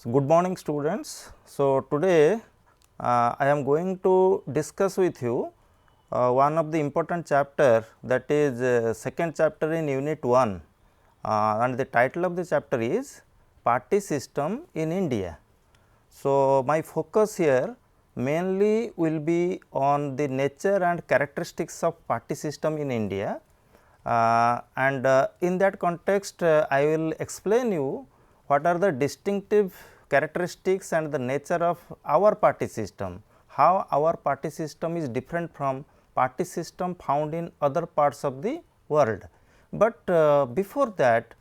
So, good morning students. So, today I am going to discuss with you one of the important chapter, that is second chapter in unit 1 and the title of the chapter is Party System in India. So, my focus here mainly will be on the nature and characteristics of party system in India, and in that context I will explain you what are the distinctive characteristics and the nature of our party system, how our party system is different from party system found in other parts of the world. But before that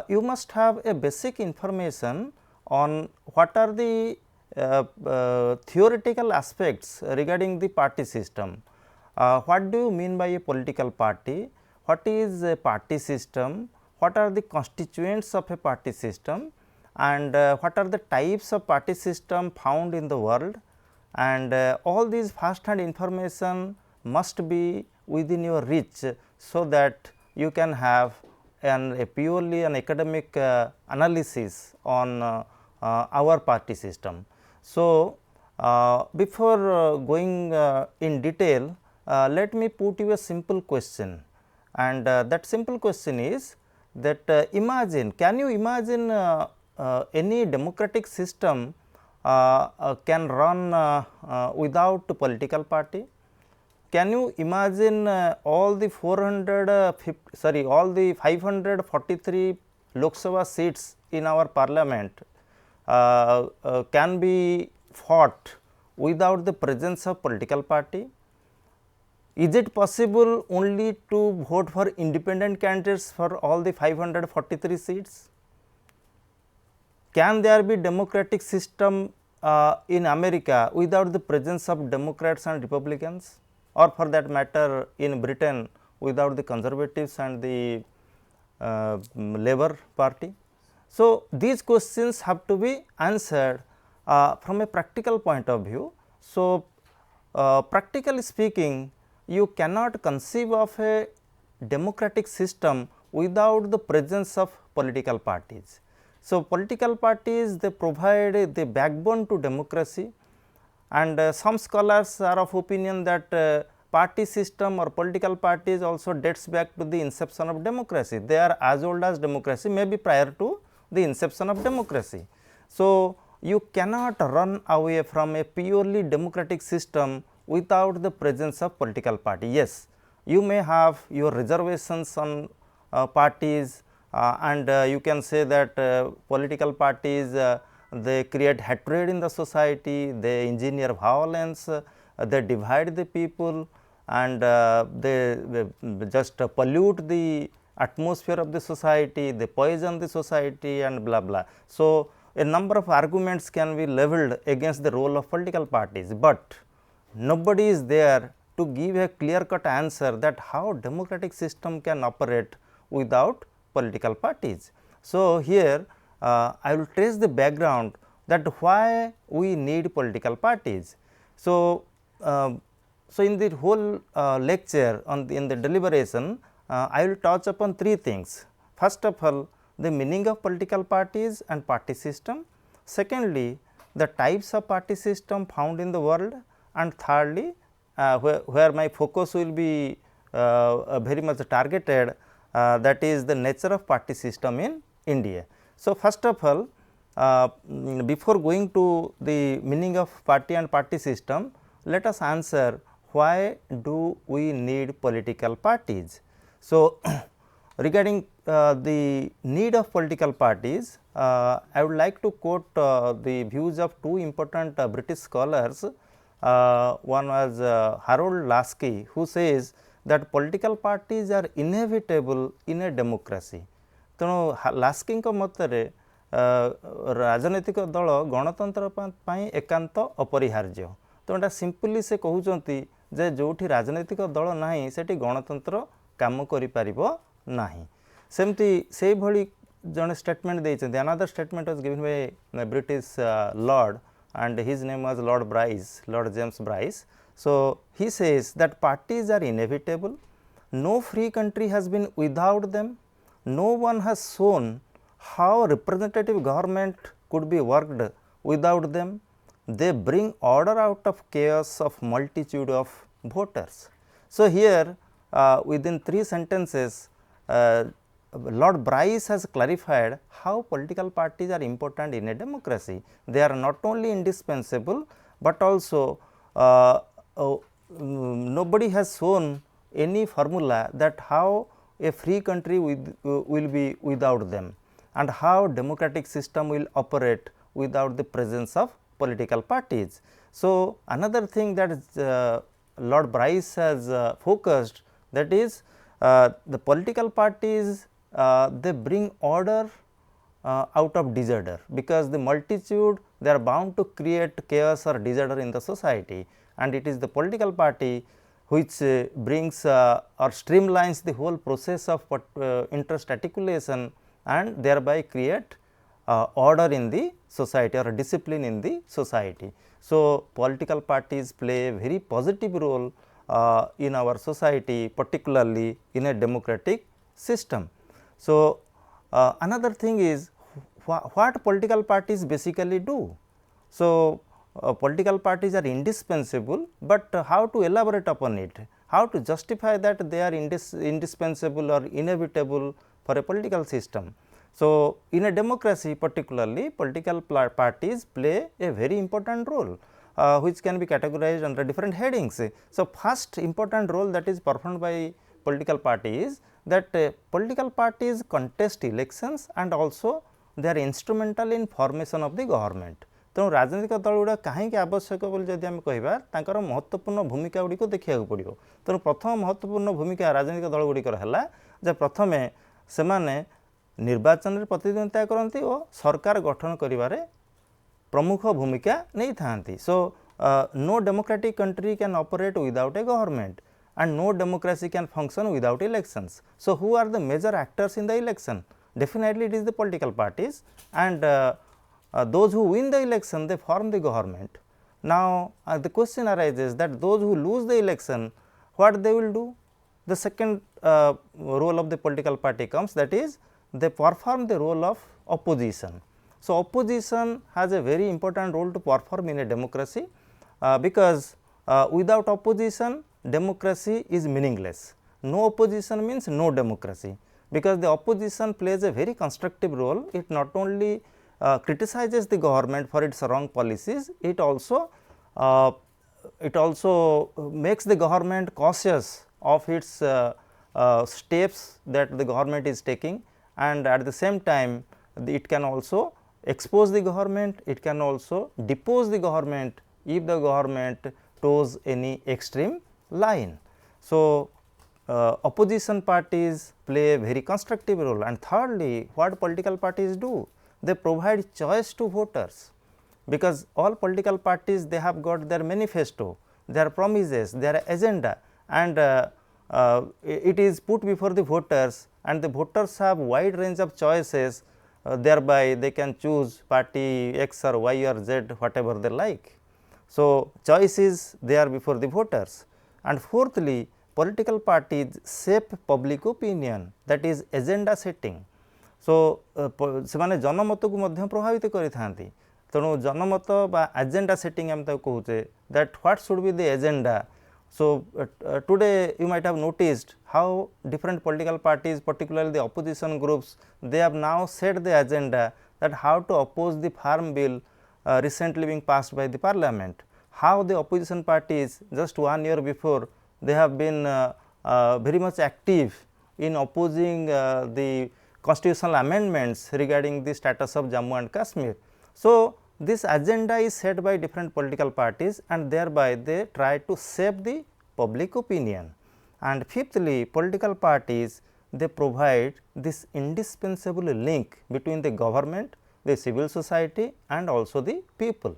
you must have a basic information on what are the theoretical aspects regarding the party system. What do you mean by a political party? What is a party system? What are the constituents of a party system? And what are the types of party system found in the world? And all these first hand information must be within your reach, so that you can have a purely an academic analysis on our party system. So, before going in detail, let me put you a simple question, and that simple question is that can you imagine any democratic system can run without political party? Can you imagine all the 543 Lok Sabha seats in our parliament can be fought without the presence of political party? Is it possible only to vote for independent candidates for all the 543 seats? Can there be democratic system in America without the presence of Democrats and Republicans, or for that matter in Britain without the Conservatives and the Labour Party? So, these questions have to be answered from a practical point of view. So, practically speaking, you cannot conceive of a democratic system without the presence of political parties. So, political parties, they provide the backbone to democracy, and some scholars are of opinion that party system or political parties also dates back to the inception of democracy. They are as old as democracy, maybe prior to the inception of democracy. So, you cannot run away from a purely democratic system without the presence of political party. Yes, you may have your reservations on parties, and you can say that political parties they create hatred in the society, they engineer violence, they divide the people, and they just pollute the atmosphere of the society, they poison the society and blah blah. So, a number of arguments can be levelled against the role of political parties, but nobody is there to give a clear cut answer that how democratic system can operate without political parties. So, here I will trace the background that why we need political parties. So, in the whole lecture in the deliberation, I will touch upon three things. First of all, the meaning of political parties and party system. Secondly, the types of party system found in the world, and thirdly, where my focus will be very much targeted, that is the nature of party system in India. So, first of all, before going to the meaning of party and party system, let us answer why do we need political parties. So, regarding the need of political parties, I would like to quote the views of two important British scholars. One was Harold Lasky, who says that political parties are inevitable in a democracy. ତେଣୁ ଲାସ୍କିଙ୍କ ମତରେ ରାଜନୈତିକ ଦଳ ଗଣତନ୍ତ୍ର ପାଇଁ ଏକାନ୍ତ ଅପରିହାର୍ଯ୍ୟ। ତେଣୁ ଏଟା ସିମ୍ପଲି ସେ କହୁଛନ୍ତି ଯେ ଯେଉଁଠି ରାଜନୈତିକ ଦଳ ନାହିଁ ସେଠି ଗଣତନ୍ତ୍ର କାମ କରିପାରିବ ନାହିଁ। ସେମିତି ସେଇଭଳି ଜଣେ ଷ୍ଟେଟମେଣ୍ଟ ଦେଇଛନ୍ତି। Another statement was given by a British lord, and his name was Lord James Bryce. So, he says that parties are inevitable, no free country has been without them, no one has shown how representative government could be worked without them. They bring order out of chaos of multitude of voters. So, here within 3 sentences Lord Bryce has clarified how political parties are important in a democracy. They are not only indispensable, but also nobody has shown any formula that how a free country will be without them, and how democratic system will operate without the presence of political parties. So, another thing that Lord Bryce has focused, that is the political parties they bring order out of disorder, because the multitude they are bound to create chaos or disorder in the society, and it is the political party which brings or streamlines the whole process of interest articulation, and thereby create order in the society or discipline in the society. So, political parties play a very positive role in our society, particularly in a democratic system. So, another thing is what political parties basically do. So, political parties are indispensable, but how to elaborate upon it, how to justify that they are indispensable or inevitable for a political system. So, in a democracy particularly, political parties play a very important role, which can be categorized under different headings. So, first important role that is performed by political party is that political parties contest elections and also they are instrumental in formation of the government. ତେଣୁ ରାଜନୈତିକ ଦଳ ଗୁଡ଼ା କାହିଁକି ଆବଶ୍ୟକ ବୋଲି ଯଦି ଆମେ କହିବା, ତାଙ୍କର ମହତ୍ତ୍ୱପୂର୍ଣ୍ଣ ଭୂମିକା ଗୁଡ଼ିକୁ ଦେଖିବାକୁ ପଡ଼ିବ। ତେଣୁ ପ୍ରଥମ ମହତ୍ତ୍ୱପୂର୍ଣ୍ଣ ଭୂମିକା ରାଜନୈତିକ ଦଳ ଗୁଡ଼ିକର ହେଲା ଯେ ପ୍ରଥମେ ସେମାନେ ନିର୍ବାଚନରେ ପ୍ରତିଦ୍ୱନ୍ଦିତା କରନ୍ତି ଓ ସରକାର ଗଠନ କରିବାରେ ପ୍ରମୁଖ ଭୂମିକା ନେଇଥାନ୍ତି। So no democratic country can operate without a government, and no democracy can function without elections. So, who are the major actors in the election? Definitely it is the political parties, and those who win the election they form the government. Now, the question arises that those who lose the election, what they will do? The second role of the political party comes, that is they perform the role of opposition. So, opposition has a very important role to perform in a democracy, because without opposition democracy is meaningless. No opposition means no democracy, because the opposition plays a very constructive role. It not only criticizes the government for its wrong policies, it also makes the government cautious of its steps that the government is taking, and at the same time it can also expose the government, it can also depose the government if the government toes any extreme line. So, opposition parties play a very constructive role. And thirdly, what political parties do? They provide choice to voters, because all political parties they have got their manifesto, their promises, their agenda, and it is put before the voters, and the voters have wide range of choices, thereby they can choose party X or Y or Z, whatever they like. So, choice is there before the voters. And fourthly, political parties shape public opinion, that is agenda setting. So, ସେମାନେ ଜନମତକୁ ମଧ୍ୟ ପ୍ରଭାବିତ କରିଥାନ୍ତି। ତେଣୁ ଜନମତ ବା agenda setting ଆମେ ତାକୁ କହୁଛେ, that what should be the agenda. So, today you might have noticed how different political parties, particularly the opposition groups, they have now set the agenda that how to oppose the farm bill recently being passed by the parliament. How the opposition parties just 1 year before they have been very much active in opposing the constitutional amendments regarding the status of Jammu and Kashmir. So, this agenda is set by different political parties, and thereby they try to shape the public opinion. And fifthly, political parties they provide this indispensable link between the government, the civil society, and also the people.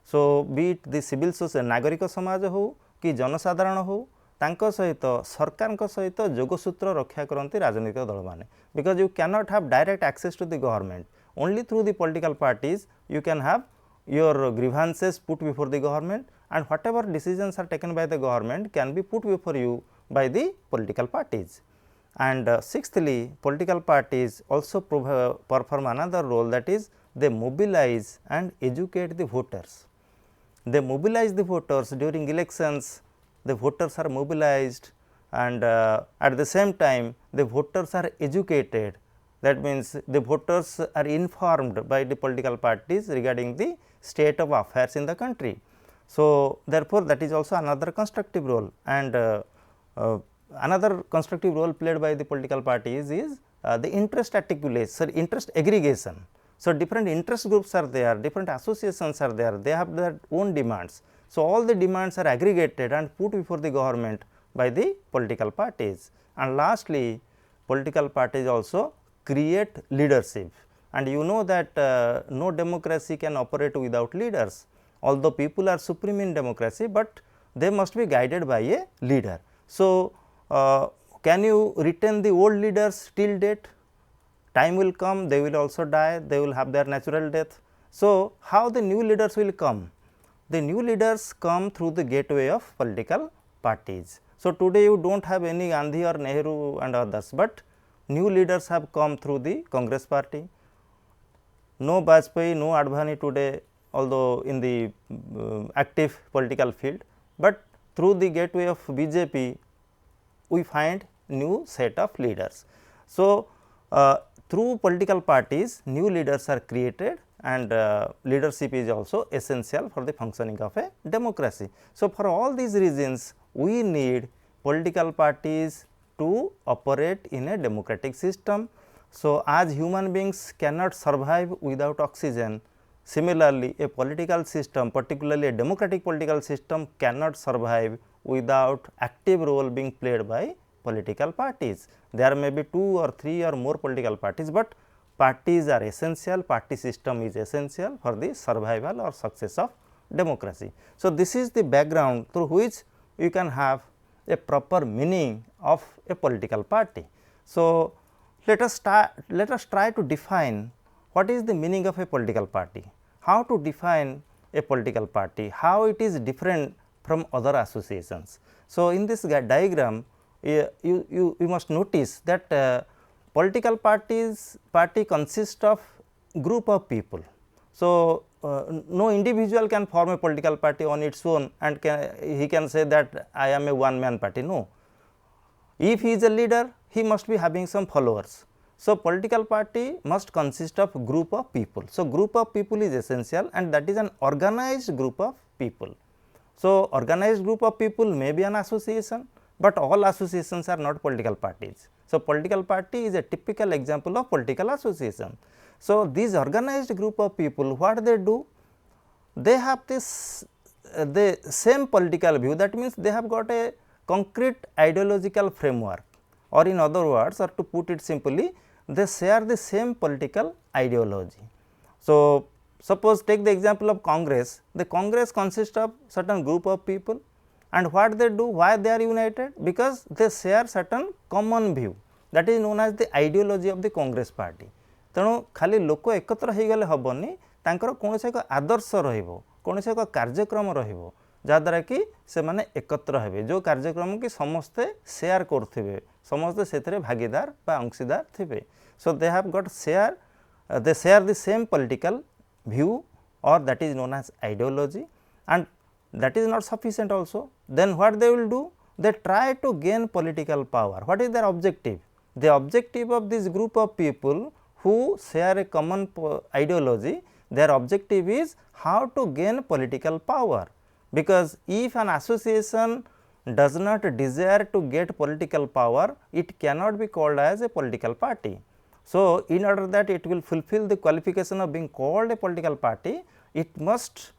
So, be it the civil society, नागरिक समाज हो कि जनसाधारण हो, तांको सहित सरकार सहित जोगसूत्र रक्षा करती राजनीतिक दल माने, because you cannot have direct access to the government. Only through the political parties you can have your grievances put before the government, and whatever decisions are taken by the government can be put before you by the political parties. And sixthly, political parties also perform another role, that is they mobilize and educate the voters. They mobilize the voters during elections, the voters are mobilized, and at the same time the voters are educated. That means, the voters are informed by the political parties regarding the state of affairs in the country. So, therefore, that is also another constructive role, and another constructive role played by the political parties is the interest articulation, interest aggregation. So, different interest groups are there, different associations are there, they have their own demands. So, all the demands are aggregated and put before the government by the political parties. And lastly, political parties also create leadership, and you know that no democracy can operate without leaders. Although people are supreme in democracy, but they must be guided by a leader. So, can you retain the old leaders till date? Time will come, they will also die, they will have their natural death. So, how the new leaders will come? The new leaders come through the gateway of political parties. So, today you do not have any Gandhi or Nehru and others, but new leaders have come through the Congress party. No Bajpayee, no Advani today, although in the active political field, but through the gateway of BJP we find new set of leaders. So, through political parties new leaders are created, and leadership is also essential for the functioning of a democracy. So, for all these reasons we need political parties to operate in a democratic system. So, as human beings cannot survive without oxygen, similarly a political system, particularly a democratic political system, cannot survive without active role being played by political parties. There may be 2 or 3 or more political parties, but parties are essential, party system is essential for the survival or success of democracy. So, this is the background through which you can have a proper meaning of a political party. So, let us try to define what is the meaning of a political party, how to define a political party, how it is different from other associations. So, in this diagram you must notice that political party consists of group of people. So, no individual can form a political party on its own and he can say that I am a one man party. No, if he is a leader, he must be having some followers. So, political party must consist of group of people. So, group of people is essential, and that is an organized group of people. So, organized group of people may be an association, but all associations are not political parties. So, political party is a typical example of political association. So, these organized group of people, what they do? They have this the same political view, that means they have got a concrete ideological framework, or in other words, or to put it simply, they share the same political ideology. So, suppose take the example of Congress. The Congress consists of certain group of people, and what they do, why they are united? Because they share certain common view, that is known as the ideology of the Congress party. ତେଣୁ ଖାଲି ଲୋକ ଏକତ୍ର ହେଇଗଲେ ହେବନି, ତାଙ୍କର କୌଣସି ଏକ ଆଦର୍ଶ ରହିବ, କୌଣସି ଏକ କାର୍ଯ୍ୟକ୍ରମ ରହିବ, ଯାହାଦ୍ୱାରା କି ସେମାନେ ଏକତ୍ର ହେବେ, ଯେଉଁ କାର୍ଯ୍ୟକ୍ରମ କି ସମସ୍ତେ ସେୟାର କରୁଥିବେ, ସମସ୍ତେ ସେଥିରେ ଭାଗିଦାର ବା ଅଂଶୀଦାର ଥିବେ. So, they have got they share the same political view, or that is known as ideology, and that is not sufficient also. Then what they will do? They try to gain political power. What is their objective? The objective of this group of people who share a common ideology, their objective is how to gain political power, because if an association does not desire to get political power, it cannot be called as a political party. So, in order that it will fulfill the qualification of being called a political party, it must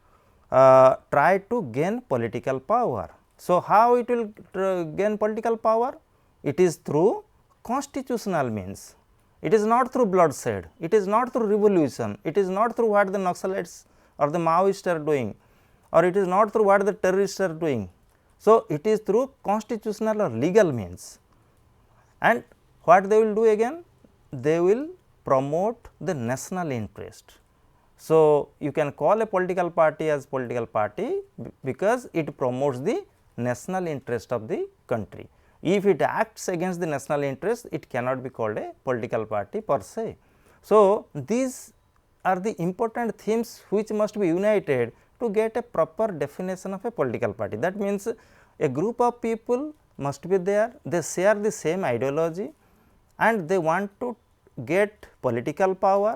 try to gain political power. So, how it will gain political power? It is through constitutional means. It is not through bloodshed, it is not through revolution, it is not through what the Naxalites or the Maoists are doing, or it is not through what the terrorists are doing. So, it is through constitutional or legal means, and what they will do again? They will promote the national interest. So, you can call a political party as political party because it promotes the national interest of the country. If it acts against the national interest, it cannot be called a political party per se. So, these are the important themes which must be united to get a proper definition of a political party. That means, a group of people must be there, they share the same ideology and they want to get political power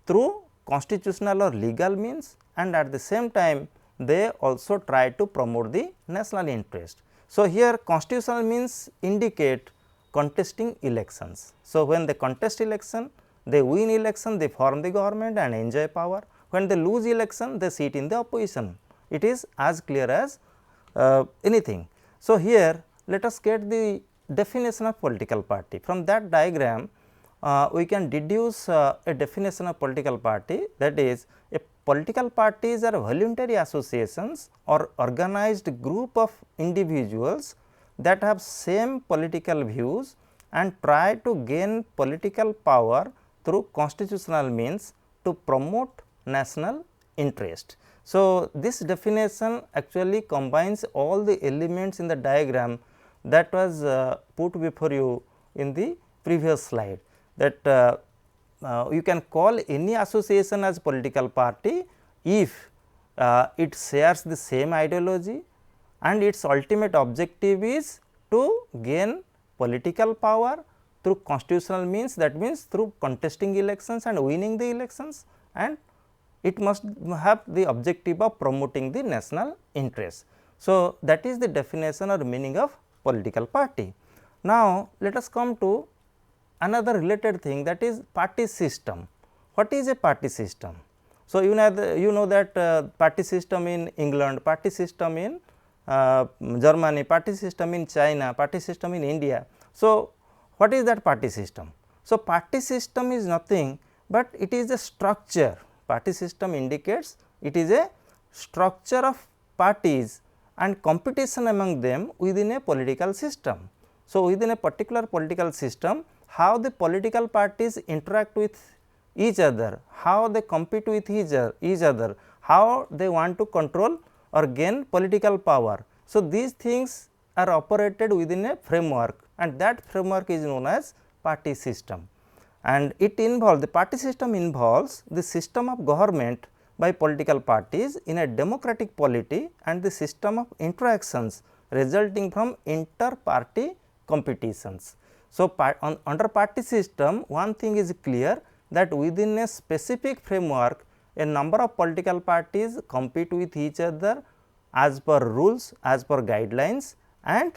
through constitutional or legal means, and at the same time they also try to promote the national interest. So, here constitutional means indicate contesting elections. So, when they contest election, they win election, they form the government and enjoy power. When they lose election, they sit in the opposition. It is as clear as anything. So, here let us get the definition of political party. From that diagram, we can deduce a definition of political party, that is, a political parties are voluntary associations or organized group of individuals that have same political views and try to gain political power through constitutional means to promote national interest. So, this definition actually combines all the elements in the diagram that was put before you in the previous slide, that you can call any association as political party if it shares the same ideology and its ultimate objective is to gain political power through constitutional means, that means through contesting elections and winning the elections, and it must have the objective of promoting the national interest. So, that is the definition or meaning of political party. Now, let us come to another related thing, that is party system. What is a party system? So, you know that party system in England, party system in Germany, party system in China, party system in India. So, what is that party system? So, party system is nothing but it is a structure. Party system indicates it is a structure of parties and competition among them within a political system. So, within a particular political system, how the political parties interact with each other, how they compete with each other, how they want to control or gain political power. So, these things are operated within a framework, and that framework is known as party system. And it involves, the party system involves the system of government by political parties in a democratic polity and the system of interactions resulting from inter-party competitions. So, under party system, one thing is clear, that within a specific framework a number of political parties compete with each other as per rules, as per guidelines, and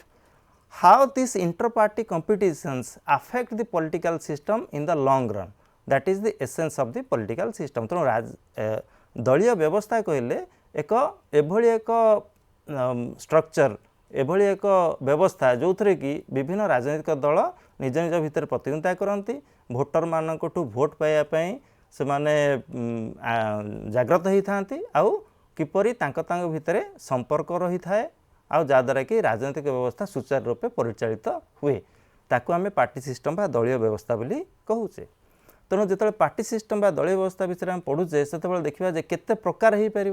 how these inter-party competitions affect the political system in the long run, that is the essence of the political system. So, दलीय व्यवस्था कहले एक एभली एक structure, एभली एक व्यवस्था जो थे कि विभिन्न राजनीतिक दल निज निज भितर प्रतिद्वंदिता करती, भोटर मानकठू भोट पाइबापी से माने जाग्रत होता आउ किपरि तांक भितर संपर्क रही थाए आउ जद्वारा कि राजनीतिक व्यवस्था सुचारू रूपे परिचालित हुए, ताकू आमे पार्टी सिस्टम बा दलीय व्यवस्था बोली कहूचे। तेणु जो पार्टी सिस्टम बा दलीय व्यवस्था विषय हम पढ़ुचे से देखा जे केते प्रकार हो पार।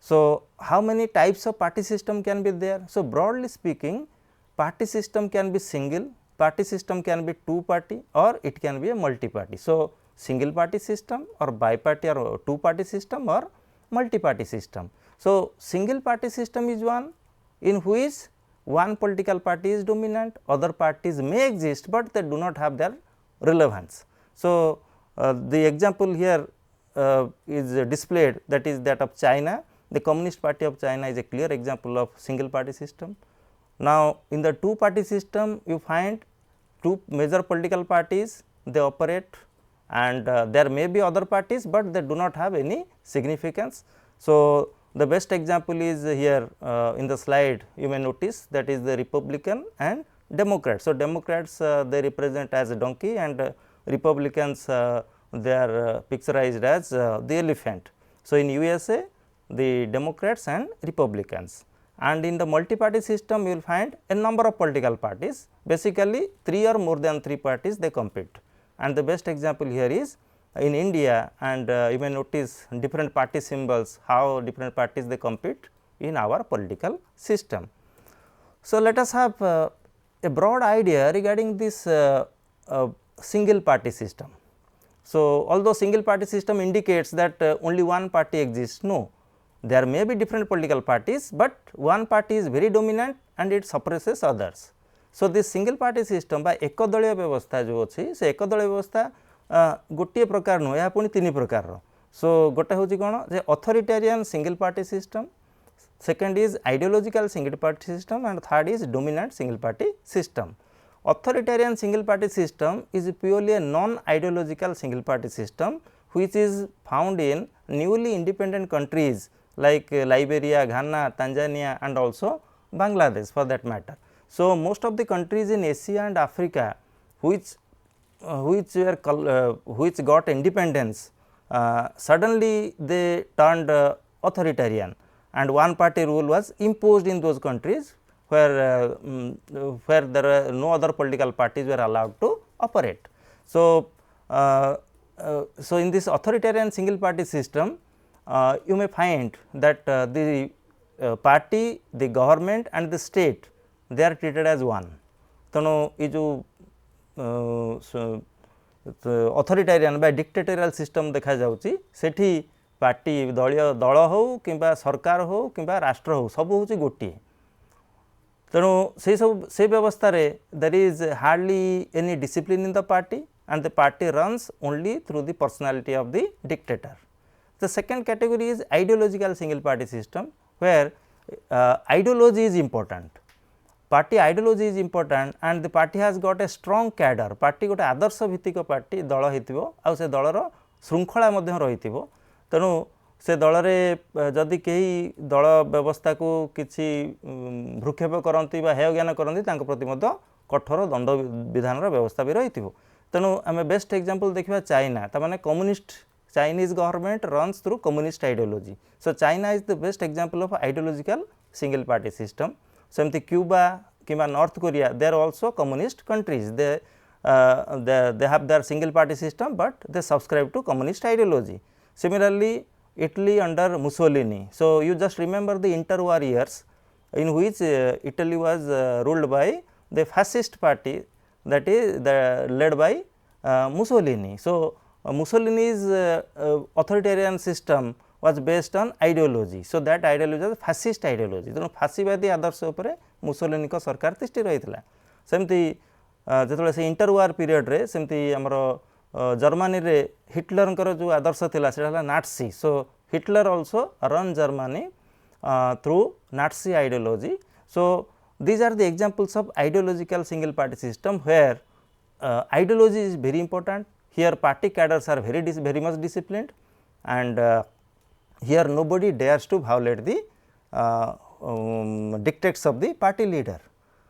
So how many types of party system can be there? So broadly speaking party system can be single, party system can be two party और it can be a multi party. So single party system और bi party और two party system और multi party system. So single party system is one in which one political party is dominant, other parties may exist, but they do not have their relevance. So, the example here is displayed, that is that of China. The Communist Party of China is a clear example of single party system. Now, in the two party system you find two major political parties, they operate, and there may be other parties, but they do not have any significance. So, the best example is here in the slide, you may notice, that is the Republican and Democrats. So, Democrats they represent as a donkey, and Republicans they are picturized as the elephant. So, in USA the Democrats and Republicans, and in the multi party system you will find a number of political parties, basically 3 or more than 3 parties they compete, and the best example here is in India, and you may notice different party symbols, how different parties they compete in our political system. So, let us have a broad idea regarding this single party system. So, although single party system indicates that only one party exists, no, there may be different political parties, but one party is very dominant and it suppresses others. So, this single party system by ekadaliya vyavastha jo अछि se ekadaliya vyavastha गोटे प्रकार नुह या पुणी तीन प्रकार सो गोटे हूँ कौन जे authoritarian single party system second is ideological single party system and third is dominant single party system authoritarian single party system is purely a non ideological single party system which is found in newly independent countries like Liberia, Ghana, Tanzania and also Bangladesh for that matter. So, most of the countries in Asia and Africa which got independence suddenly they turned authoritarian and one party rule was imposed in those countries where there were no other political parties were allowed to operate. So, so in this authoritarian single party system you may find that the party, the government and the state they are treated as one. तेणु ये जो authoritarian बा dictatorial system देखा जाउची सेठी party दलीय दल हो किंबा सरकार हो किंबा राष्ट्र हो सब होची गोटिए तेणु से सब से व्यवस्था रे there is hardly any discipline in the party and the party runs only through the personality of the dictator. The second category is ideological single party system where ideology is important. Party ideology is important and the party has got a strong cadre. Party गोटे आदर्श भित्तिक party दल होइतिबो आ से दलर श्रृंखला मध्य रहितिबो तेणु से दल रे जदि केही दल व्यवस्था को किछि भ्रुक्षेप करंती बा हेय ज्ञान करंती तांको प्रति मध्य कठोर दंड विधानर व्यवस्था भी रहितिबो तेणु आम बेस्ट एग्जांपल देखा चाइना तमाने communist Chinese government runs through communist ideology so China is the best example of ideological single party system सेमती क्यूबा किंबा North Korea they are also communist countries they have their single party system but they subscribe to communist ideology similarly Italy under Mussolini so you just remember the interwar years in which Italy was ruled by the fascist party that is led by Mussolini. So, Mussolini's authoritarian system was based on ideology. So, that ideology was fascist ideology. तेणु फासीवादी आदर्श उपरे Mussolini को सरकार तिष्ठि रही सेमती जो से इंटरवार period रे सेमती आमर जर्मनी रे हिटलर जो आदर्श थिला सेटा Nazi so Hitler also run Germany through Nazi ideology. So, these are the examples of ideological single party system where ideology is very important. Here party cadres are very much disciplined and here nobody dares to violate the dictates of the party leader.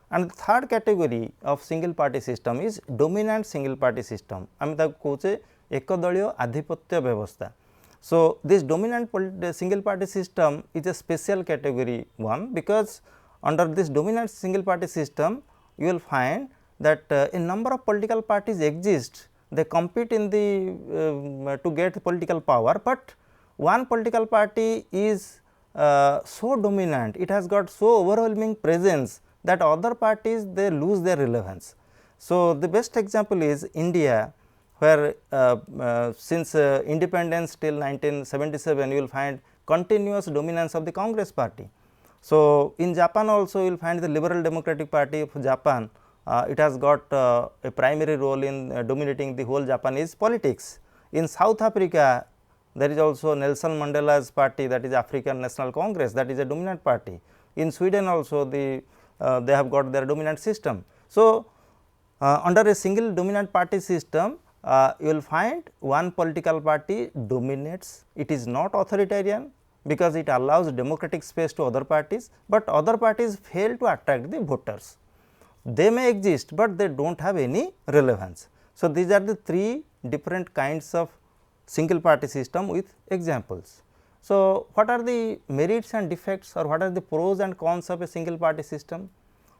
And the third category of single party system is dominant single party system. आम ताको कहूचे एकदलीय आधिपत्य व्यवस्था. So, this dominant single party system is a special category one because under this dominant single party system you will find that a number of political parties exist, they compete in the to get political power, but one political party is so dominant, it has got so overwhelming presence that other parties they lose their relevance. So, the best example is India where since independence till 1977 you will find continuous dominance of the Congress party. So, in Japan also you will find the Liberal Democratic Party of Japan, it has got a primary role in dominating the whole Japanese politics. In South Africa there is also Nelson Mandela's party, that is African National Congress, that is a dominant party. In Sweden also they have got their dominant system. So, under a single dominant party system you will find one political party dominates, it is not authoritarian because it allows democratic space to other parties, but other parties fail to attract the voters. They may exist, but they do not have any relevance. So, these are the three different kinds of single party system with examples. So, what are the merits and defects or what are the pros and cons of a single party system?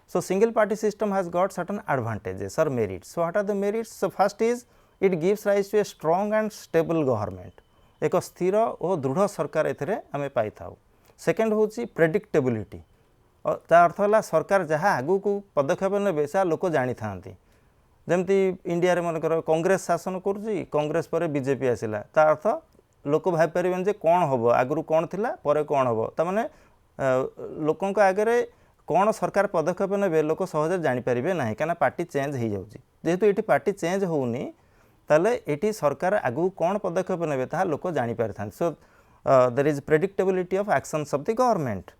So, single party system has got certain advantages or merits. So, what are the merits? So, first is it gives rise to a strong and stable government. एक स्थिर और दृढ़ सरकार एथिरे आमे पाई थाउ. Second होची predictability ता अर्थ होला सरकार जहाँ आगु को पदक्षेप नेबे सा लोक जानी थांती जमती इंडिया रे मनकर कांग्रेस शासन करुच्ची कांग्रेस पर बीजेपी आसला ता अर्थ लोक भाईपर जे कौन हम आगु कौन थिला पर कौन हम ताने लोकों आगे कौन सरकार पदक्षेप ने लोक सहज जानीपारे ना कहीं पार्टी चेंज हो जाऊँगी जेहेतु ये पार्टी चेंज होनी ताले ये सरकार आगु कौन पदक्षेप ने ताहा लोक जानीपारि था so there is predictability of actions of the government.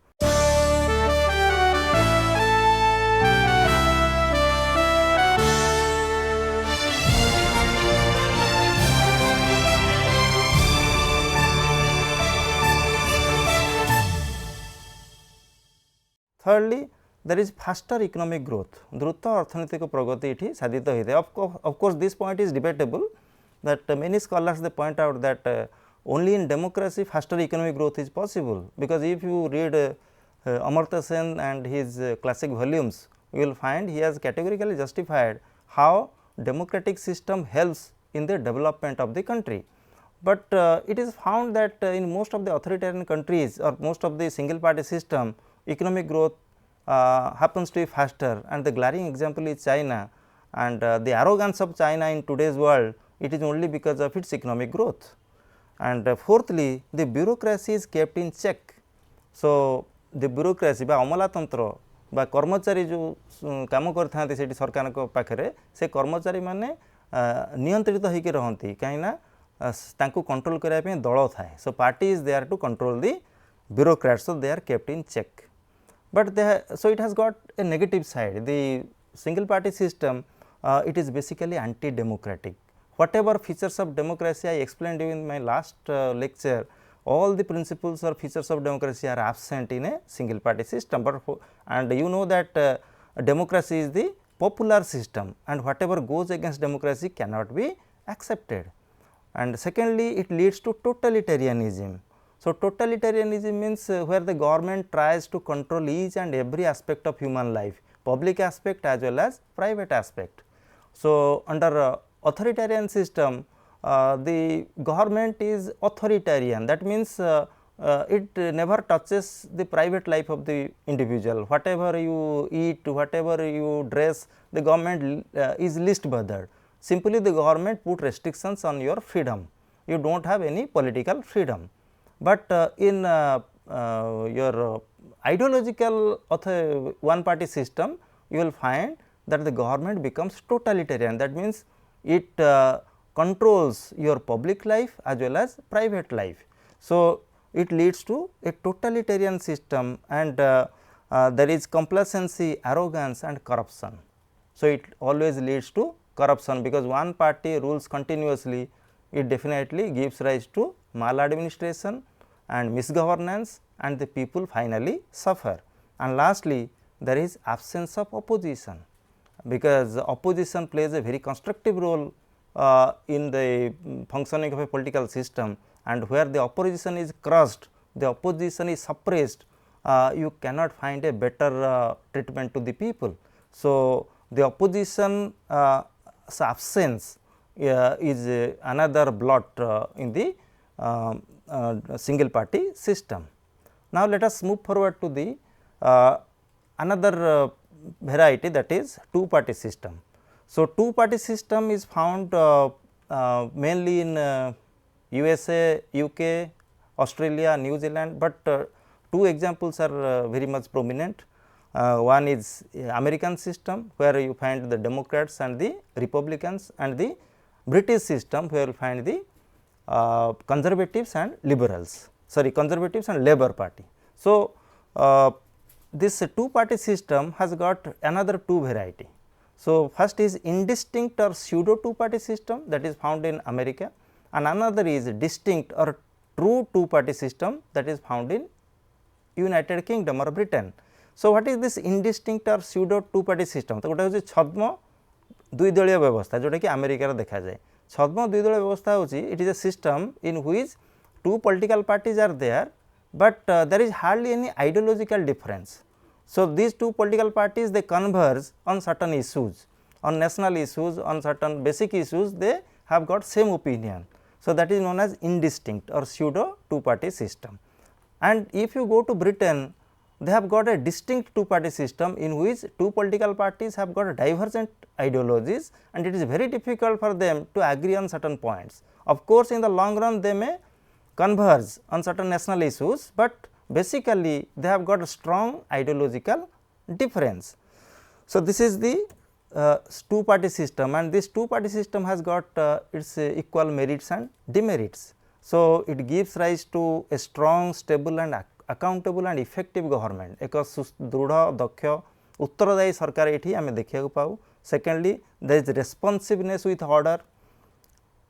Thirdly, there is faster economic growth. द्रुत अर्थनैतिक प्रगति ये साधित होता है. Of course, this point is debatable. That many scholars they point out that only in democracy faster economic growth is possible. Because if you read Amartya Sen and his classic volumes, you will find he has categorically justified how democratic system helps in the development of the country. But it is found that in most of the authoritarian countries or most of the single party system, economic growth happens to be faster, and the glaring example is China, and the arrogance of China in today's world, it is only because of its economic growth. And fourthly, the bureaucracy is kept in check. So, the bureaucracy बा अमलातंत्र बा कर्मचारी जो काम करथांती सेठी सरकार को पाखरे से कर्मचारी माने नियंत्रित होइके रहंती काईना तांको कंट्रोल करिया पे दल थाए. So party is there to control the bureaucrats, so they are kept in check. But so it has got a negative side. The single party system it is basically anti democratic. Whatever features of democracy I explained you in my last lecture, all the principles or features of democracy are absent in a single party system. But and you know that democracy is the popular system, and whatever goes against democracy cannot be accepted. And secondly, it leads to totalitarianism. So, totalitarianism means where the government tries to control each and every aspect of human life, public aspect as well as private aspect. So, under authoritarian system, the government is authoritarian, that means it never touches the private life of the individual. Whatever you eat, whatever you dress, the government is least bothered. Simply the government put restrictions on your freedom, you do not have any political freedom. But in your ideological one party system, you will find that the government becomes totalitarian, that means it controls your public life as well as private life. So, it leads to a totalitarian system, and there is complacency, arrogance and corruption. So, it always leads to corruption, because one party rules continuously, it definitely gives rise to maladministration and misgovernance, and the people finally suffer. And lastly, there is absence of opposition, because opposition plays a very constructive role in the functioning of a political system, and where the opposition is crushed, the opposition is suppressed, you cannot find a better treatment to the people. So, the opposition absence is another blot in the single party system. Now, let us move forward to the another variety, that is two party system. So, two party system is found mainly in USA, UK, Australia, New Zealand, but two examples are very much prominent. One is American system, where you find the Democrats and the Republicans, and the British system, where you find the conservatives and liberals, conservatives and Labour Party. So, this two party system has got another two variety. So, first is indistinct or pseudo two party system, that is found in America, and another is distinct or true two party system, that is found in United Kingdom or Britain. So, what is this indistinct or pseudo two party system? तो गोटे हूँ छद्म द्विदलीय व्यवस्था जोटा कि अमेरिकार देखा जाए. छद्म द्विदलीय व्यवस्था होची it is a system in which two political parties are there, but there is hardly any ideological difference. So, these two political parties they converge on certain issues, on national issues, on certain basic issues they have got same opinion. So, that is known as indistinct or pseudo two party system. And if you go to Britain, they have got a distinct two party system in which two political parties have got divergent ideologies, and it is very difficult for them to agree on certain points. Of course, in the long run they may converge on certain national issues, but basically they have got a strong ideological difference. So, this is the two party system, and this two party system has got its equal merits and demerits. So, it gives rise to a strong, stable and accountable and effective government. एक दृढ़ दक्ष उत्तरदायी सरकार ये आम देखा पाऊ. Secondly, there is responsiveness with order.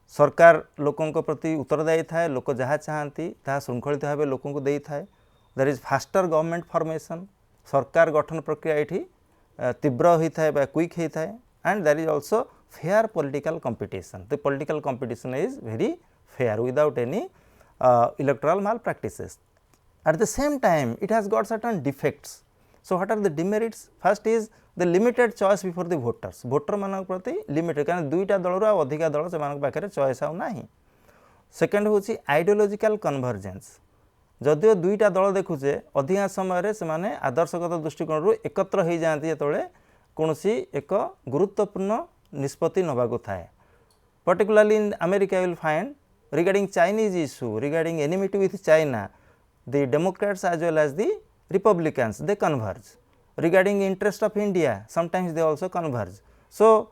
सरकार लोकों प्रति उत्तरदायी थाए, लोक जहाँ चाहती ताहा श्रृंखलित भाव लोकों दे थाए. There is faster government formation, सरकार गठन प्रक्रिया ये तीव्र होता है बा क्विक होता है. And there is also fair political competition. The political competition is very fair without any electoral malpractices. At the same time, it has got certain defects. So, what are the demerits? First is the limited choice before the voters. Voter मान प्रति limited कारण दुईटा दल रू अधिका दल से मान पाखे चॉइस आउ नाही. सेकेंड होची आइडियोलॉजिकल कन्वर्जेंस. जदिओ दुईटा दल देखुचे अधिका समय से माने आदर्शगत दृष्टिकोण रू एकत्र हो जाती जेतबेले कोनोसी एक गुरुत्वपूर्ण निष्पत्ति नबाकू थाए. Particularly in America, you will find regarding Chinese issue, regarding enmity with China, the Democrats as well as the Republicans, they converge. Regarding interest of India, sometimes they also converge. So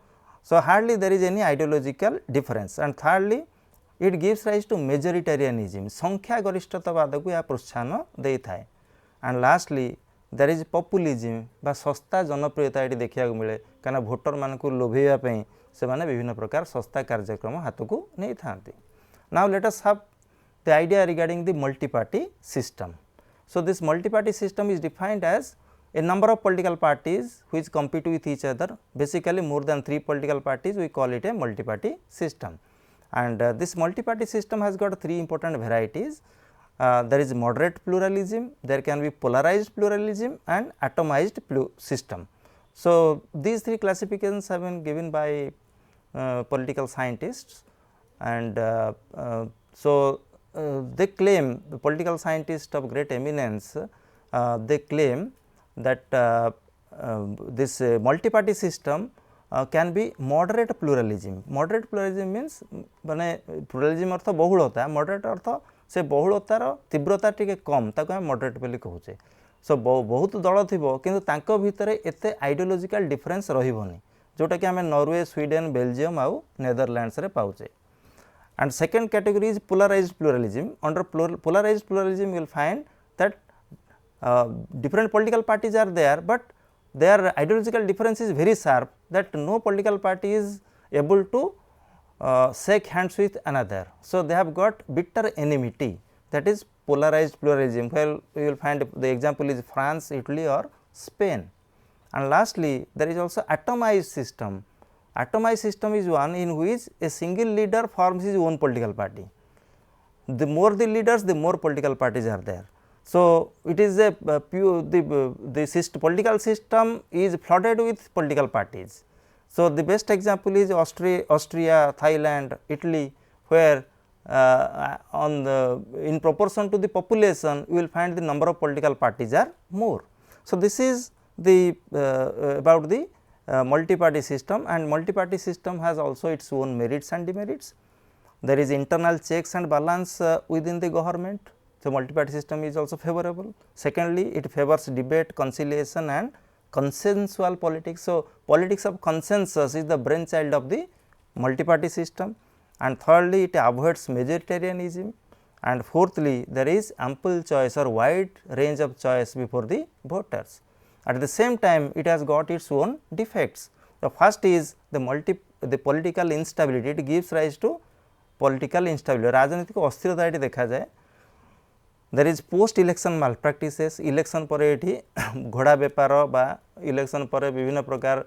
hardly there is any ideological difference. And thirdly, it gives rise to majoritarianism. संख्या गरिष्ठतावाद को यह प्रोत्साहन दे थाए. And lastly, there is populism बा सस्ता जनप्रियता ये देखा मिले कहीं भोटर मान को लोभेवाई से माने विभिन्न प्रकार सस्ता कार्यक्रम हाथ को नहीं थांती. Now, let us have the idea regarding the multi-party system. So, this multi-party system is defined as a number of political parties which compete with each other, basically more than 3 political parties, we call it a multi-party system. And this multi-party system has got 3 important varieties. There is moderate pluralism, there can be polarized pluralism and atomized system. So, these 3 classifications have been given by political scientists. And they claim, the political scientists of great eminence, they claim that this multi-party system can be moderate pluralism. Moderate pluralism means माने pluralism अर्थ बहुलता, moderate अर्थ से बहुलतार तीव्रता टिके कम ताको हम moderate बोली कहूचे. सो बहुत दल थिबो किंतु तांको भितरे एते आइडियोलॉजिकल डिफरेंस रहिबोनी, जोटा कि हमें नॉर्वे, स्वीडन, बेल्जियम आउ नेदरलैंड्स रे पाउचे. And second category is polarized pluralism. Under polarized pluralism, you will find that different political parties are there, but their ideological difference is very sharp, that no political party is able to shake hands with another. So, they have got bitter enmity, that is polarized pluralism. Well, you will find the example is France, Italy or Spain. And lastly, there is also atomized system. Atomized system is one in which a single leader forms his own political party. The more the leaders, the more political parties are there. So, it is a pure the political system is flooded with political parties. So, the best example is Austria, Thailand, Italy, where in proportion to the population you will find the number of political parties are more. So, this is the about the multi-party system, and multi-party system has also its own merits and demerits. There is internal checks and balance within the government. So, multi-party system is also favorable. Secondly, it favors debate, conciliation and consensual politics. So, politics of consensus is the brainchild of the multi-party system. And thirdly, it avoids majoritarianism. And fourthly, there is ample choice or wide range of choice before the voters. At the same time, it has got its own defects. The first is the political instability. It gives rise to political instability. राजनीतिक अस्थिरता ये देखा जाए. There is post election malpractices. Election पर ये घोड़ा व्यापार बा election पर विभिन्न प्रकार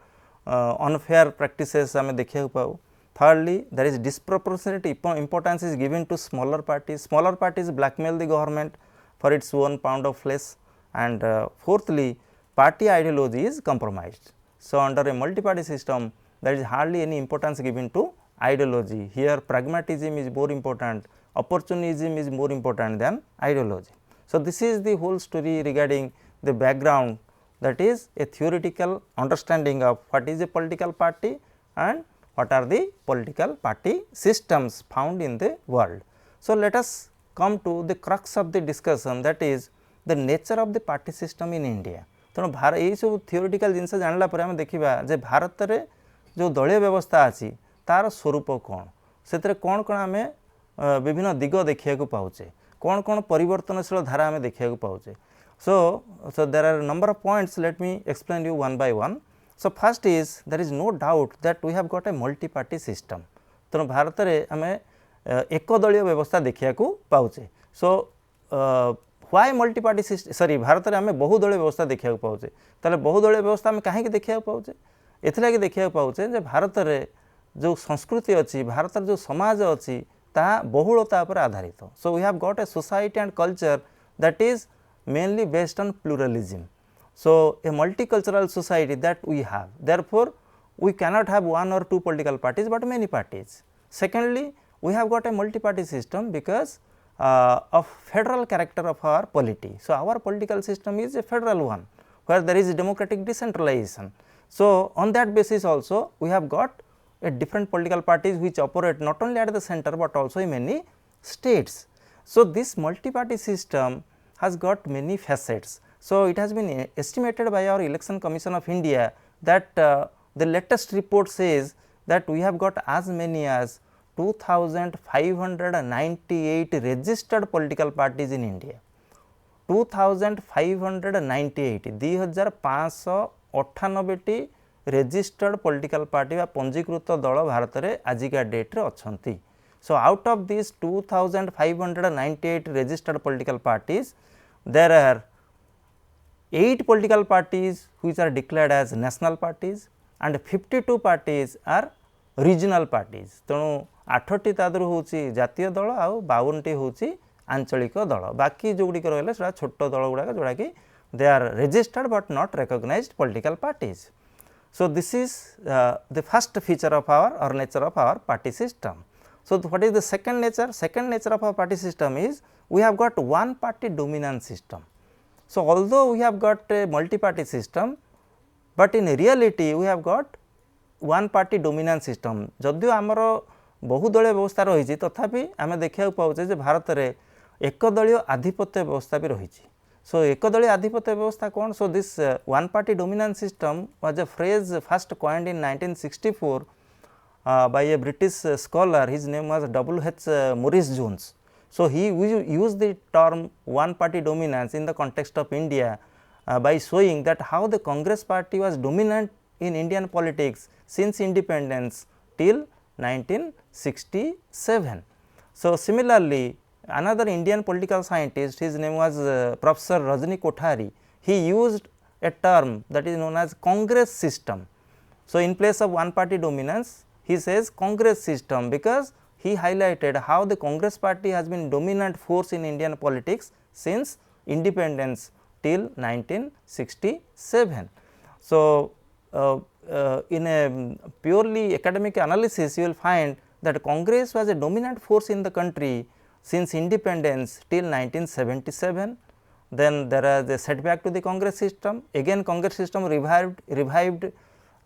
unfair practices हमें देखा पाऊ. Thirdly, there is disproportionate importance is given to smaller parties. Smaller parties blackmail the government for its own pound of flesh. And fourthly, party ideology is compromised. So, under a multi-party system, there is hardly any importance given to ideology. Here pragmatism is more important, opportunism is more important than ideology. So, this is the whole story regarding the background, that is a theoretical understanding of what is a political party and what are the political party systems found in the world. So, let us come to the crux of the discussion, that is the nature of the party system in India. तेणु भारत यही सब theoretical जिनस जानला पर आम देखा जे भारत में जो दलीय व्यवस्था अच्छी तार स्वरूप कौन से कौन कौन आम विभिन्न दिग देखा पाचे कौन कौन परिवर्तनशील धारा आम देखा पाचे. So there are number of points, let me explain you one by one. So first is, there is no doubt that we have got a multi party system. तेणु भारत में आम एक दलीय व्यवस्था देखा पाचे. So why multi party system, sorry, Bharat में आम बहुदलीय व्यवस्था देखा पाचे. ताले बहुदलीय व्यवस्था आम कहीं देखा पाचे, एथिलागि देखा पाचे जे भारत में जो संस्कृति अच्छी, भारत जो समाज अच्छी ता बहुलता पर आधारित. So we have got a society and culture that is mainly based on pluralism. So a multicultural society that we have, therefore we cannot have one or two political parties but many parties. Secondly, we have got a multi party system because of federal character of our polity. So our political system is a federal one where there is democratic decentralization. So on that basis also we have got a different political parties which operate not only at the center but also in many states. So this multi party system has got many facets. So it has been estimated by our Election Commission of India that the latest report says that we have got as many as 2598 registered political parties in India. 2598 2598 registered political party वा पंजीकृत दल भारत में आजिका date रे अछंती. So out of these 2598 registered political parties, there are 8 political parties which are declared as national parties and 52 parties are regional parties. तेणु 8टी तादर होची जातीय दल आउ 52टी होची आंचलिक दल. बाकी जो गुडी रहले सेटा छोट दल गुडा जोड़ा कि they are registered but not recognized political parties. So this is the first feature of our or nature of our party system. So what is the second nature? Second nature of our party system is we have got one party dominant system. So although we have got a multi party system, but in reality we have got one party dominant system. जदियो आमर बहुदलीय व्यवस्था रही तथापि आम देखा पाचे जे भारत में एकदलीय आधिपत्य व्यवस्था भी रही. So एकदलीय आधिपत्य व्यवस्था कौन? So this one party dominant system was a phrase first coined in 1964 by a British scholar. His name was W.H. Morris Jones. So he used the term one party dominance in the context of India by showing that how the Congress party was dominant in Indian politics since independence till 1967. So similarly, another Indian political scientist, his name was Professor Rajni Kothari, he used a term that is known as Congress system. So in place of one party dominance, he says Congress system, because he highlighted how the Congress party has been dominant force in Indian politics since independence till 1967. So in a purely academic analysis, you will find that Congress was a dominant force in the country since independence till 1977. Then there is a setback to the Congress system. Again Congress system revived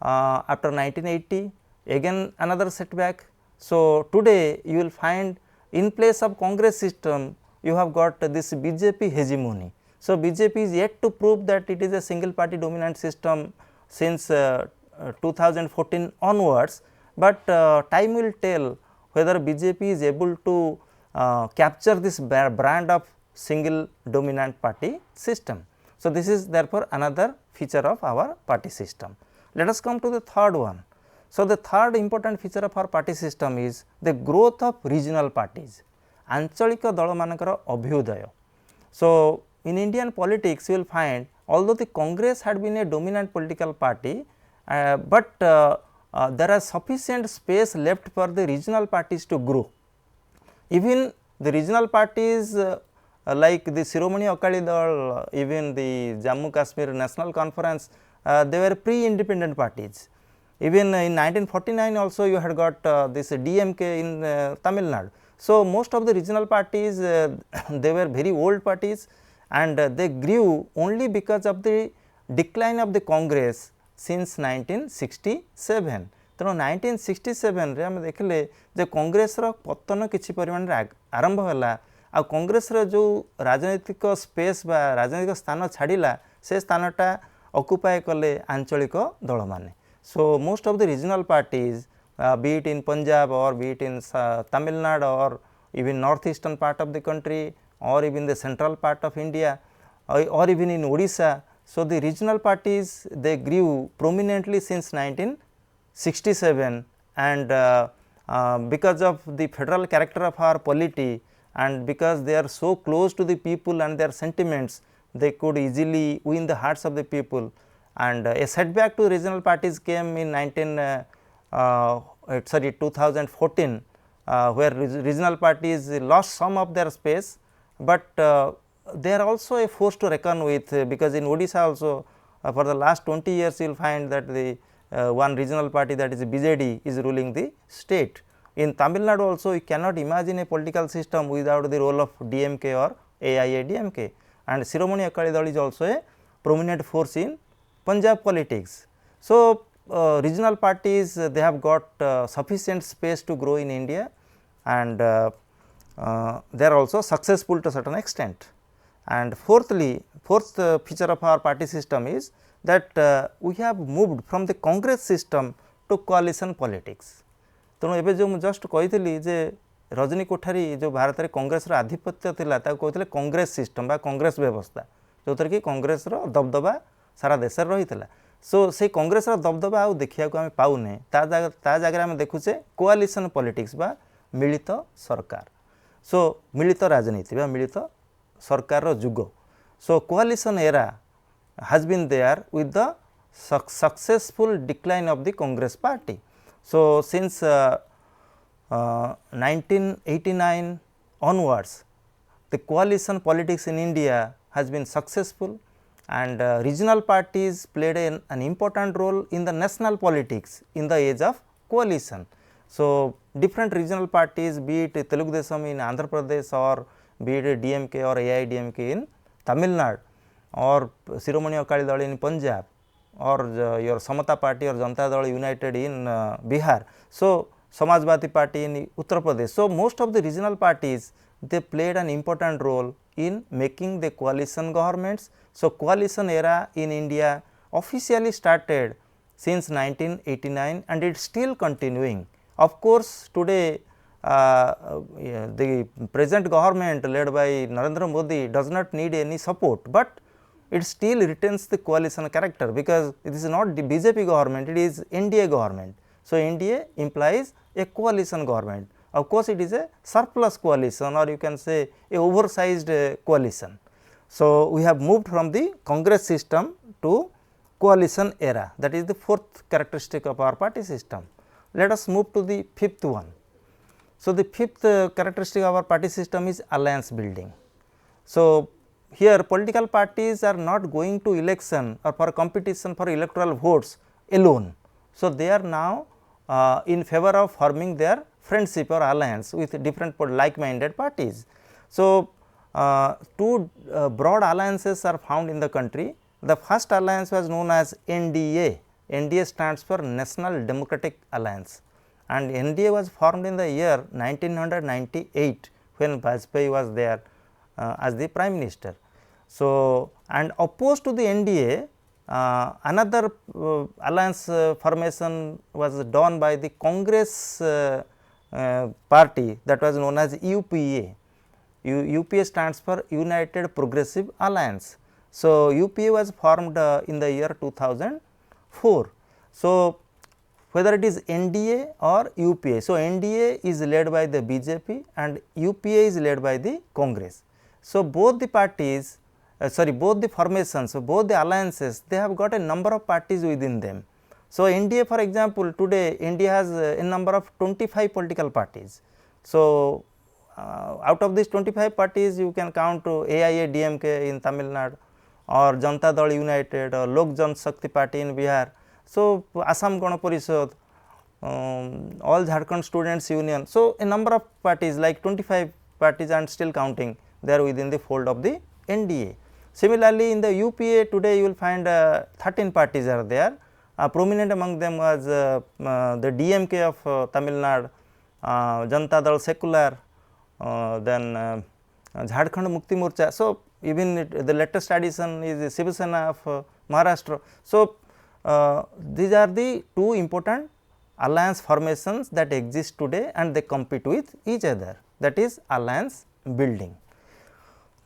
after 1980. Again another setback. So today you will find in place of Congress system you have got this BJP hegemony. So BJP is yet to prove that it is a single party dominant system since 2014 onwards, but time will tell whether BJP is able to capture this brand of single dominant party system. So this is therefore another feature of our party system. Let us come to the third one. So the third important feature of our party system is the growth of regional parties, आंचलिक दल मानकर Abhyuday. So in Indian politics you will find, although the Congress had been a dominant political party, but there is sufficient space left for the regional parties to grow. Even the regional parties like the Shiromani Akali Dal, even the Jammu Kashmir National Conference, they were pre-independent parties. Even in 1949 also you had got this DMK in Tamil Nadu. So most of the regional parties they were very old parties, and they grew only because of the decline of the Congress since 1967. ତେଣୁ 1967 ଆମେ ଦେଖିଲେ ଯେ କଂଗ୍ରେସର ପତନ କିଛି ପରିମାଣରେ ଆରମ୍ଭ ହେଲା ଆଉ କଂଗ୍ରେସର ଯେଉଁ ରାଜନୈତିକ ସ୍ପେସ୍ ବା ରାଜନୈତିକ ସ୍ଥାନ ଛାଡ଼ିଲା ସେ ସ୍ଥାନଟା ଅକୁପାଏ କଲେ ଆଞ୍ଚଳିକ ଦଳମାନେ. So most of the regional parties be it in Punjab or be it in Tamil Nadu or even northeastern part of the country or even the central part of India or even in Odisha. So the regional parties they grew prominently since 1967 and because of the federal character of our polity and because they are so close to the people and their sentiments, they could easily win the hearts of the people. And a setback to regional parties came in 2014 where regional parties lost some of their space, but they are also a force to reckon with because in Odisha also for the last 20 years you will find that the one regional party, that is BJD, is ruling the state. In Tamil Nadu also you cannot imagine a political system without the role of DMK or AIADMK, and Shiromani Akali Dal is also a prominent force in Punjab politics. So regional parties they have got sufficient space to grow in India, and they are also successful to a certain extent. And fourth feature of our party system is that we have moved from the Congress system to coalition politics. ତେଣୁ ଏବେ ଯେଉଁ ମୁଁ just କହିଥିଲି ଯେ ରଜନୀ କୋଠାରୀ ଯେଉଁ ଭାରତରେ କଂଗ୍ରେସର ଆଧିପତ୍ୟ ଥିଲା ତାକୁ କହୁଥିଲେ କଂଗ୍ରେସ ସିଷ୍ଟମ ବା କଂଗ୍ରେସ ବ୍ୟବସ୍ଥା, ଯେଉଁଥିରେ କି କଂଗ୍ରେସର ଦବଦବା ସାରା ଦେଶରେ ରହିଥିଲା. ସୋ ସେଇ କଂଗ୍ରେସର ଦବଦବା ଆଉ ଦେଖିବାକୁ ଆମେ ପାଉନେ, ତା ଜାଗାରେ ଆମେ ଦେଖୁଛେ କୋଆଲିସନ ପଲିଟିକ୍ସ ବା ମିଳିତ ସରକାର. ସୋ ମିଳିତ ରାଜନୀତି ବା ମିଳିତ ସରକାରର ଯୁଗ. ସୋ କୋଆଲିସନ ଏରା has been there with the successful decline of the Congress party. So since 1989 onwards, the coalition politics in India has been successful, and regional parties played an important role in the national politics in the age of coalition. So different regional parties, be it Telugu Desam in Andhra Pradesh or be it DMK or AIDMK in Tamil Nadu or Shiromani Akali Dal in Punjab or your Samata party or Janata Dal United in Bihar. So Samajwadi party in Uttar Pradesh. So most of the regional parties they played an important role in making the coalition governments. So coalition era in India officially started since 1989 and it is still continuing. Of course today the present government led by Narendra Modi does not need any support, but it still retains the coalition character because it is not the BJP government, it is NDA government. So NDA implies a coalition government. Of course it is a surplus coalition, or you can say a oversized coalition. So we have moved from the Congress system to coalition era. That is the fourth characteristic of our party system. Let us move to the fifth one. So the fifth characteristic of our party system is alliance building. So here political parties are not going to election or for competition for electoral votes alone. So they are now in favor of forming their friendship or alliance with different like-minded parties. So two broad alliances are found in the country. The first alliance was known as NDA. NDA stands for National Democratic Alliance, and NDA was formed in the year 1998 when Vajpayee was there as the Prime Minister. So and opposed to the NDA, another alliance formation was done by the Congress party, that was known as UPA. UPA stands for United Progressive Alliance. So UPA was formed in the year 2004. So whether it is NDA or UPA, so NDA is led by the BJP and UPA is led by the Congress. So both the parties, both the formations, so both the alliances, they have got a number of parties within them. So NDA, for example, today India has a number of 25 political parties. So out of these 25 parties you can count AIADMK in Tamil Nadu or Janata Dal United or Lok Jan Shakti party in Bihar. So Assam Gana Parishad, all Jharkhand Students Union. So a number of parties like 25 parties and still counting, they are within the fold of the NDA. Similarly, in the UPA today you will find 13 parties are there. Prominent among them was the DMK of Tamil Nadu, Janata Dal Secular, then Jharkhand Mukti Morcha. So, even the latest addition is Shiv Sena of Maharashtra. So, these are the two important alliance formations that exist today and they compete with each other, that is alliance building.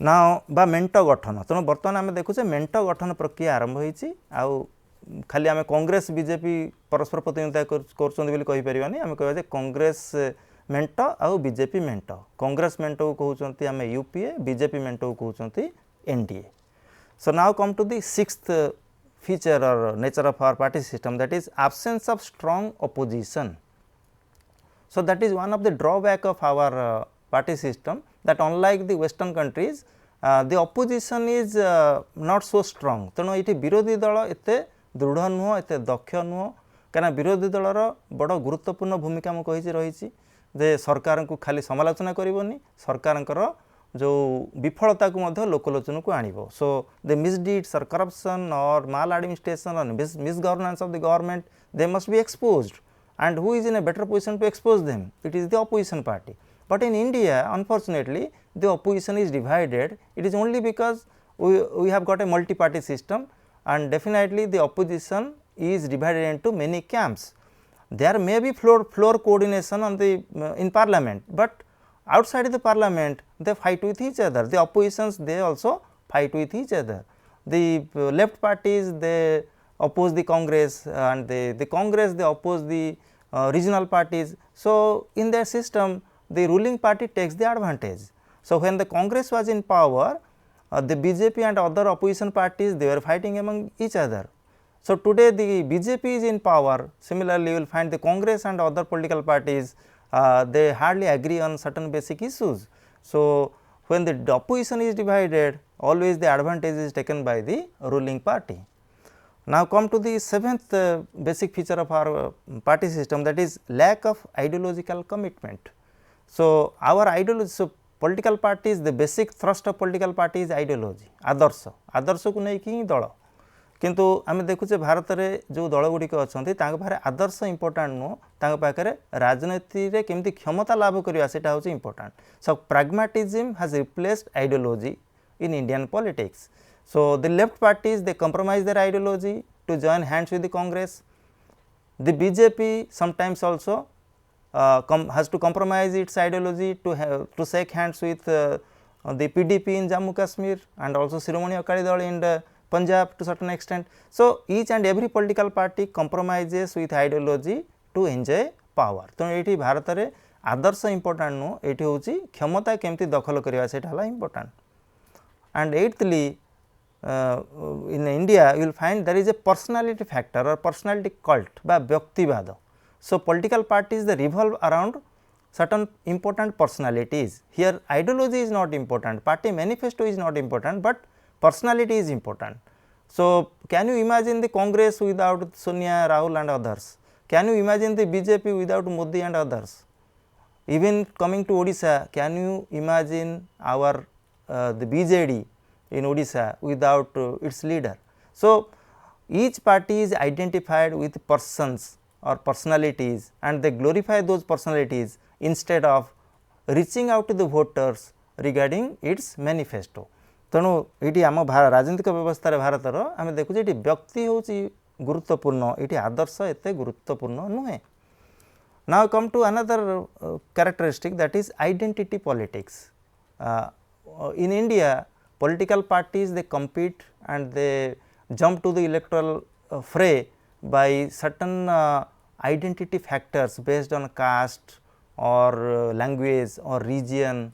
Now, बा मेंट गठन तेणु बर्तमान आम देखुचे मेंट गठन प्रक्रिया आरंभ होईची आउ खाली आम कांग्रेस बीजेपी परस्पर प्रतिद्वंदिता कहीपरानी आम कह कांग्रेस मेंट आउ बीजेपी मेंट कांग्रेस मेंट को कहते आम यूपीए बीजेपी मेंट को कहते NDA. So now come to the sixth feature or nature of our party system, that is absence of strong opposition. So, that is one of the drawback of our party system, that unlike the western countries the opposition is not so strong. तेणु ये विरोधी दल एत दृढ़ नुह एत दक्ष नुह क्या विरोधी दलर बड़ गुरुत्वपूर्ण भूमिका मुझे रही जे सरकार को खाली समालोचना करनी सरकार जो विफलता को लोकलोचन को आणिबो. सो द मिसडीड्स और करप्शन और माल एडमिनिस्ट्रेशन और misgovernance of the government they must be exposed, and who is in a better position to expose them? It is the opposition party. But in India, unfortunately, the opposition is divided. It is only because we have got a multi-party system, and definitely the opposition is divided into many camps. There may be floor coordination on the in parliament, but outside the parliament they fight with each other. The oppositions they also fight with each other. The left parties they oppose the Congress, and the Congress they oppose the regional parties. So, in their system the ruling party takes the advantage. So, when the Congress was in power, the BJP and other opposition parties they were fighting among each other. So, today the BJP is in power. Similarly, you will find the Congress and other political parties they hardly agree on certain basic issues. So, when the opposition is divided, always the advantage is taken by the ruling party. Now, come to the seventh basic feature of our party system, that is lack of ideological commitment. So, our ideology, so political parties, the basic thrust of political party is ideology, आदर्श, आदर्श को नहीं कि दल, किंतु आम देखुचे भारत में जो दल गुड़िक अच्छा पाखे आदर्श इंपोर्टाट नुह, पाखे राजनीति रे केमती क्षमता लाभ करवा सेटा हूँ important. So pragmatism has replaced ideology in Indian politics. So, the left parties they compromise their ideology to join hands with the Congress. The BJP sometimes also has to compromise its ideology to shake hands with the PDP in Jammu Kashmir and also Shiromani Akali Dal in the Punjab to certain extent. So, each and every political party compromises with ideology to enjoy power. तो ये भारत में आदर्श important नुह, ये हूँ क्षमता केमती दखल करवा से important. And eighthly, in India you will find there is a personality factor or personality cult by vyaktivada. So, political parties they revolve around certain important personalities. Here ideology is not important, party manifesto is not important, but personality is important. So, can you imagine the Congress without Sonia, Rahul and others? Can you imagine the BJP without Modi and others? Even coming to Odisha, can you imagine our the BJD in Odisha without its leader? So, each party is identified with persons or personalities, and they glorify those personalities instead of reaching out to the voters regarding its manifesto. तेणु ये आम राजनीतिक व्यवस्था भारतर आम देखुचे ये व्यक्ति हूँ गुरुत्वपूर्ण, ये आदर्श एत गुरुत्वपूर्ण नुहे. Now come to another characteristic, that is identity politics. In India, political parties they compete and they jump to the electoral fray by certain identity factors based on caste or language or region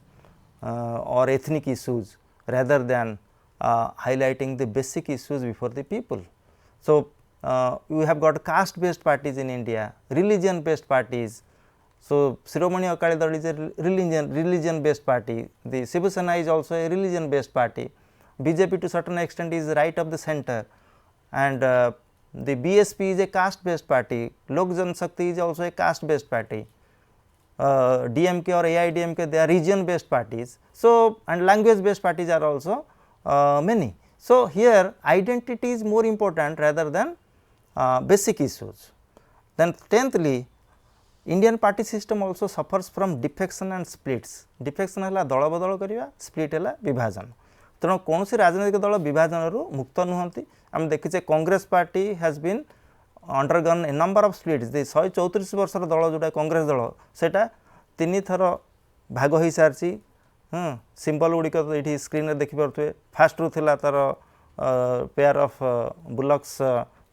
or ethnic issues, rather than highlighting the basic issues before the people. So, we have got caste based parties in India, religion based parties. So, Shiromani Akali Dal is a religion based party, the Shiv Sena is also a religion based party, BJP to certain extent is right of the center, and the BSP is a caste based party, Lok Jan Shakti is also a caste based party, DMK or AIDMK they are region based parties. So, and language based parties are also many. So, here identity is more important rather than basic issues. Then 10thly, Indian party system also suffers from defection and splits. Defection है दल बदल करवा, split है विभाजन. तेणु कौन सी राजनीतिक दल विभाजन मुक्त नुहति. आम देखिचे Congress party has been undergone a number of splits. 134 वर्षर दल जोटा कांग्रेस दल सेटा 3 थर भाग हो सारी. सिंबल गुड़िक तो ये स्क्रीन देखी पारे. फास्ट रू थिला तार pair of bullocks,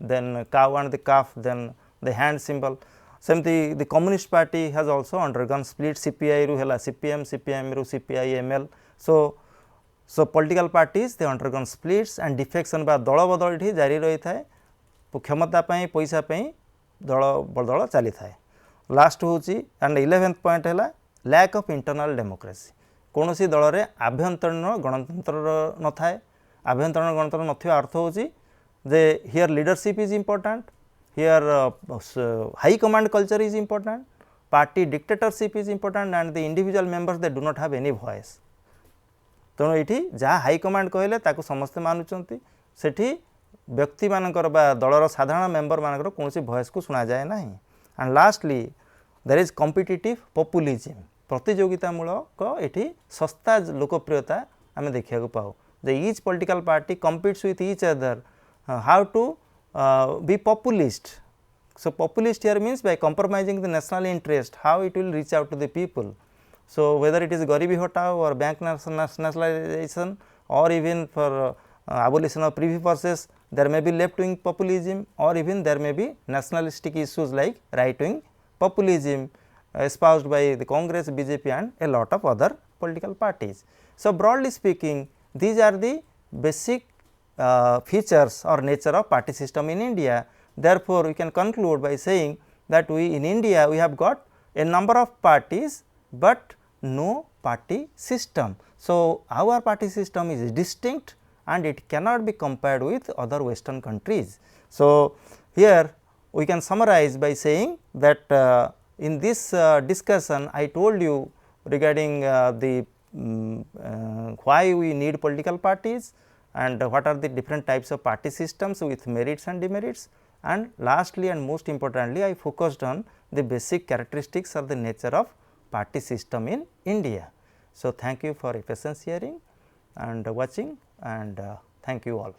then cow and the calf, then the hand symbol. सेमती the communist party has also undergone split. CPI रु हैला सीपीएम, सीपीएम रु CPI ML. So political parties they undergone splits and defection बा दल बदल ये जारी रही थाए. क्षमता पैसा दल बदल चली थाए. लास्ट हूँ एंड 11th पॉइंट है लैक ऑफ इंटरनल डेमोक्रेसी. कौन सी दल में आभ्यंतरीण गणतंत्र न थाए. आभ्यंतरीण गणतंत्र नथिबा अर्थ हूँ जे here leadership is important, here high command culture is important, party dictatorship is important and the individual members they do not have any voice. तेणु ये जहाँ हाई कमांड कहले ताको समस्ते मानुंट. सेठी व्यक्ति मानकर बा दलर साधारण मेंबर मानकर कौन सी वॉइस को सुना जाए ना. And lastly there is competitive populism. प्रतियोगितामूलक ये सस्ता लोकप्रियता आम देखा पाऊ. Each political party competes with each other how to be populist. So, populist here means by compromising the national interest, how it will reach out to the people. So, whether it is Garibi Hotao or bank nationalization or even for abolition of privy purses, there may be left wing populism or even there may be nationalistic issues like right wing populism espoused by the Congress, BJP and a lot of other political parties. So, broadly speaking, these are the basic features or nature of party system in India. Therefore, we can conclude by saying that we in India we have got a number of parties, but no party system. So, our party system is distinct and it cannot be compared with other western countries. So, here we can summarize by saying that in this discussion I told you regarding the why we need political parties and what are the different types of party systems with merits and demerits, and lastly and most importantly I focused on the basic characteristics or the nature of party system in India. So, thank you for your patience hearing and watching, and thank you all.